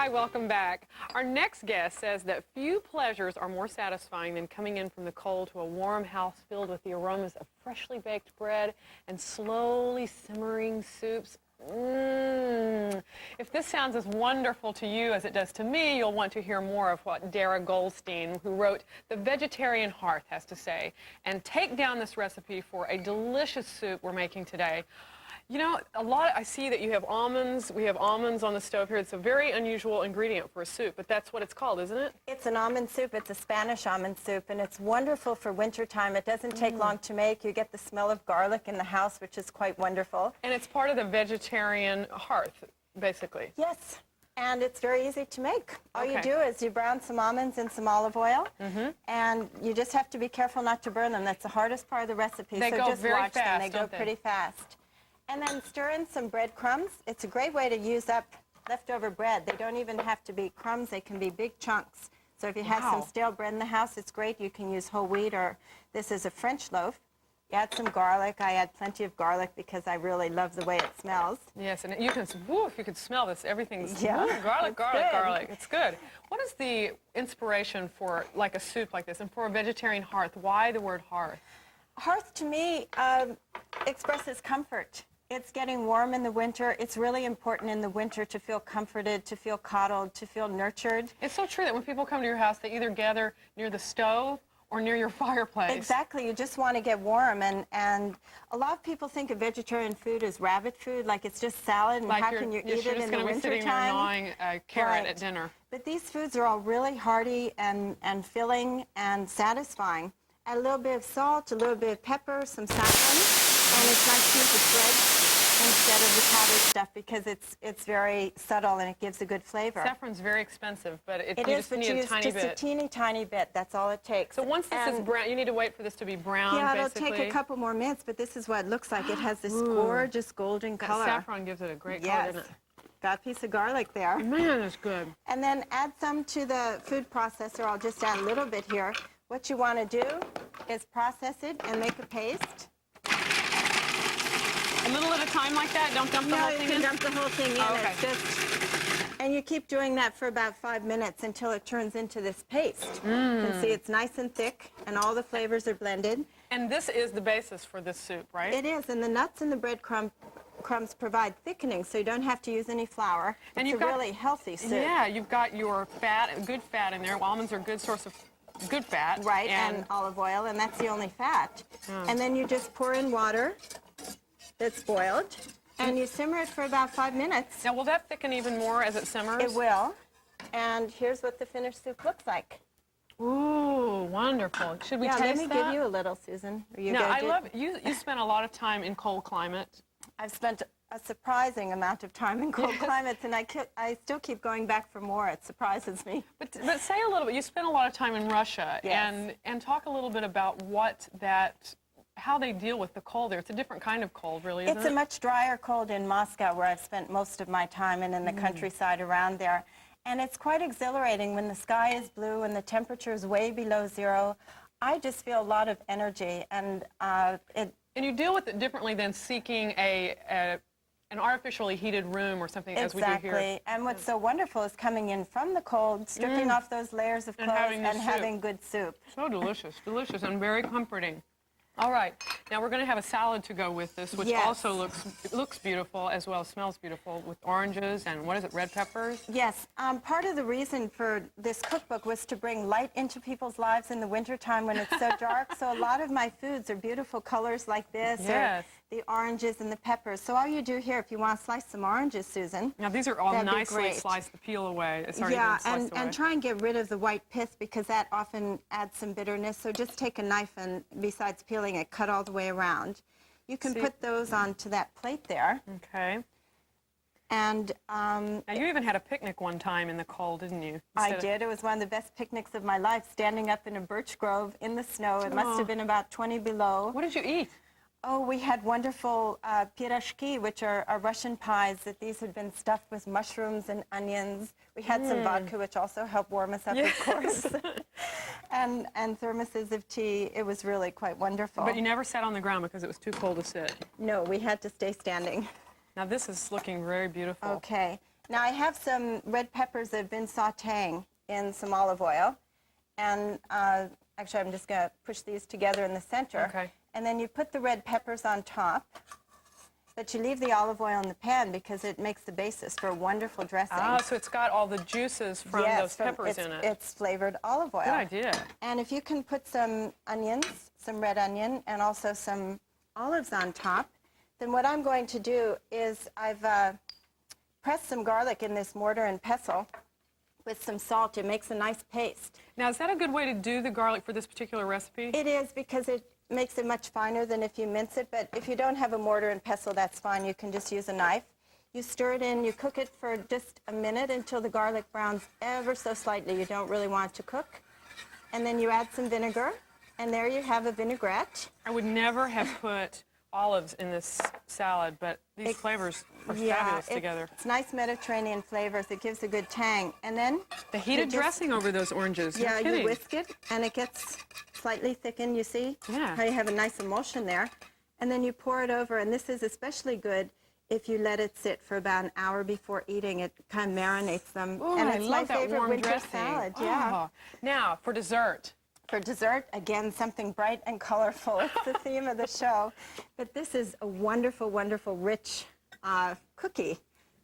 Hi, welcome back. Our next guest says that few pleasures are more satisfying than coming in from the cold to a warm house filled with the aromas of freshly baked bread and slowly simmering soups. If this sounds as wonderful to you as it does to me, you'll want to hear more of what Darra Goldstein, who wrote The Vegetarian Hearth, has to say, and take down this recipe for a delicious soup we're making today. You know, I see that you have almonds. We have almonds on the stove here. It's a very unusual ingredient for a soup, but that's what it's called, isn't it? It's an almond soup. It's a Spanish almond soup, and it's wonderful for wintertime. It doesn't take long to make. You get the smell of garlic in the house, which is quite wonderful. And it's part of the Vegetarian Hearth, basically. Yes, and it's very easy to make. All you do is you brown some almonds in some olive oil, and you just have to be careful not to burn them. That's the hardest part of the recipe. They so go just very watch fast, them. They go don't pretty fast. And then stir in some breadcrumbs. It's a great way to use up leftover bread. They don't even have to be crumbs. They can be big chunks. So if you have some stale bread in the house, it's great. You can use whole wheat, or this is a French loaf. You add some garlic. I add plenty of garlic because I really love the way it smells. Yes, and you can, if you could smell this, everything's garlic, good. garlic. It's good. What is the inspiration for like a soup like this, and for a vegetarian hearth? Why the word hearth? Hearth to me expresses comfort. It's getting warm in the winter. It's really important in the winter to feel comforted, to feel coddled, to feel nurtured. It's so true that when people come to your house, they either gather near the stove or near your fireplace. Exactly. You just want to get warm. And a lot of people think of vegetarian food as rabbit food, like it's just salad, and like how can you eat it in the wintertime? You're just going to be sitting there gnawing a carrot at dinner. But these foods are all really hearty and filling and satisfying. Add a little bit of salt, a little bit of pepper, some saffron, and it's nice to use the bread instead of the powdered stuff because it's very subtle and it gives a good flavor. Saffron's very expensive, but you just need a tiny bit. Just a teeny tiny bit. That's all it takes. So once this is brown, you need to wait for this to be brown. Yeah, basically. it'll take a couple more minutes, but this is what it looks like. It has this gorgeous golden color. Saffron gives it a great color, doesn't it? Got a piece of garlic there. Man, that's good. And then add some to the food processor. I'll just add a little bit here. What you want to do is process it and make a paste. A little at a time like that? Don't dump the whole thing in? No, you can dump the whole thing in. Oh, okay. It's just, and you keep doing that for about 5 minutes until it turns into this paste. You can see it's nice and thick, and all the flavors are blended. And this is the basis for this soup, right? It is, and the nuts and the breadcrumbs provide thickening, so you don't have to use any flour. And it's a really healthy soup. Yeah, you've got your fat, good fat in there. Almonds are a good source of good fat. Right, and olive oil, and that's the only fat. And then you just pour in water that's boiled, and you simmer it for about 5 minutes. Now, will that thicken even more as it simmers? It will. And here's what the finished soup looks like. Ooh, wonderful. Should we taste that? Yeah, let me give you a little, Susan. I love it. You spent a lot of time in cold climate. I've spent a surprising amount of time in cold climates, and I still keep going back for more. It surprises me. But say a little bit. You spent a lot of time in Russia, and talk a little bit about how they deal with the cold there. It's a different kind of cold, really, isn't it? It's a much drier cold in Moscow, where I've spent most of my time, and in the countryside around there. And it's quite exhilarating when the sky is blue and the temperature is way below zero. I just feel a lot of energy, and And you deal with it differently than seeking an artificially heated room or something, as we do here. Exactly. And what's so wonderful is coming in from the cold, stripping off those layers of clothes, and having good soup. So delicious, delicious, and very comforting. All right, now we're going to have a salad to go with this, which also looks beautiful, as well as smells beautiful, with oranges and, what is it, red peppers? Yes. Part of the reason for this cookbook was to bring light into people's lives in the wintertime when it's so dark. So a lot of my foods are beautiful colors like this, or the oranges and the peppers. So all you do here, if you want to slice some oranges, Susan. Now these are all nicely sliced, the peel away. It's already been sliced away. And try and get rid of the white pith, because that often adds some bitterness. So just take a knife and, besides peeling it, cut all the way around. You can put those onto that plate there. Okay. And now you even had a picnic one time in the cold, didn't you? I did. It was one of the best picnics of my life, standing up in a birch grove in the snow. It must have been about 20 below. What did you eat? Oh, we had wonderful pirashki, which are Russian pies. These had been stuffed with mushrooms and onions. We had some vodka, which also helped warm us up, of course. and thermoses of tea. It was really quite wonderful. But you never sat on the ground because it was too cold to sit. No, we had to stay standing. Now this is looking very beautiful. Okay. Now I have some red peppers that have been sautéing in some olive oil. And actually, I'm just going to push these together in the center. Okay. And then you put the red peppers on top. But you leave the olive oil in the pan because it makes the basis for a wonderful dressing. Ah, so it's got all the juices from those peppers in it. It's flavored olive oil. Good idea. And if you can put some onions, some red onion, and also some olives on top, then what I'm going to do is I've pressed some garlic in this mortar and pestle with some salt. It makes a nice paste. Now, is that a good way to do the garlic for this particular recipe? It is, because it makes it much finer than if you mince it, but if you don't have a mortar and pestle, that's fine. You can just use a knife. You stir it in, you cook it for just a minute until the garlic browns ever so slightly. You don't really want it to cook. And then you add some vinegar, and there you have a vinaigrette. I would never have put olives in this salad, but these flavors are fabulous together. It's nice Mediterranean flavors. It gives a good tang. And then The heated dressing over those oranges. Yeah, You're kidding. you whisk it, and it gets slightly thickened, you see? Yeah. How you have a nice emulsion there. And then you pour it over, and this is especially good if you let it sit for about an hour before eating. It kind of marinates them. Oh, and I it's love my that favorite warm winter dressing. salad. Yeah. Oh. Now, for dessert. For dessert, again, something bright and colorful. It's the theme of the show. But this is a wonderful, wonderful, rich cookie.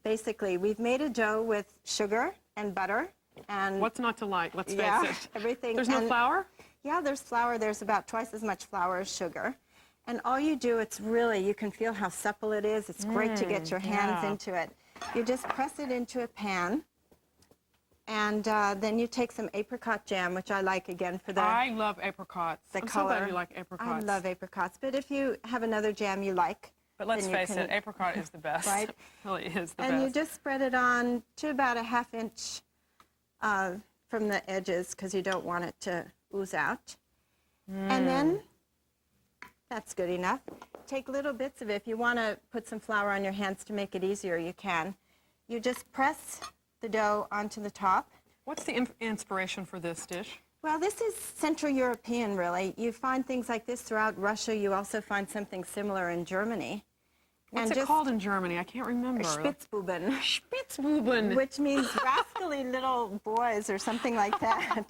Basically, we've made a dough with sugar and butter. And What's not to like? Let's face yeah, it. everything. There's no flour? Yeah, there's flour. There's about twice as much flour as sugar. And all you do, it's really, you can feel how supple it is. It's great to get your hands into it. You just press it into a pan. And then you take some apricot jam, which I like, again, for the I love apricots. the I'm color. so glad you like apricots. I love apricots. But if you have another jam you like, But let's then you face can- it, apricot is the best. Right? It really is the And best. you just spread it on to about a ½ inch from the edges, because you don't want it to ooze out. And then, that's good enough. Take little bits of it. If you want to put some flour on your hands to make it easier, you can. You just press the dough onto the top. What's the inspiration for this dish? Well, this is Central European, really. You find things like this throughout Russia. You also find something similar in Germany. What's it called in Germany? I can't remember. Spitzbuben. Spitzbuben. Which means rascally little boys or something like that.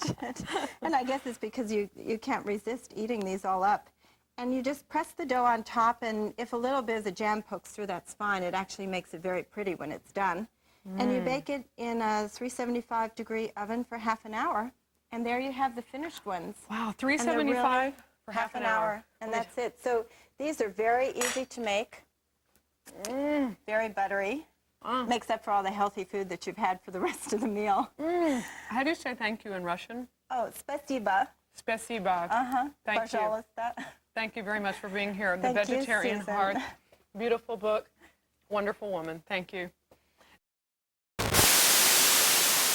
And I guess it's because you can't resist eating these all up. And you just press the dough on top, and if a little bit of the jam pokes through, that's fine. It actually makes it very pretty when it's done. And you bake it in a 375-degree oven for ½ an hour. And there you have the finished ones. Wow, And they're 375 really for half an hour. And that's it. So these are very easy to make. Very buttery. Makes up for all the healthy food that you've had for the rest of the meal. How do you say thank you in Russian? Oh, spasiba. Spasiba. Thank you. Пожалуйста. Thank you very much for being here. The Thank you, Vegetarian Susan. Hearth. Beautiful book. Wonderful woman. Thank you.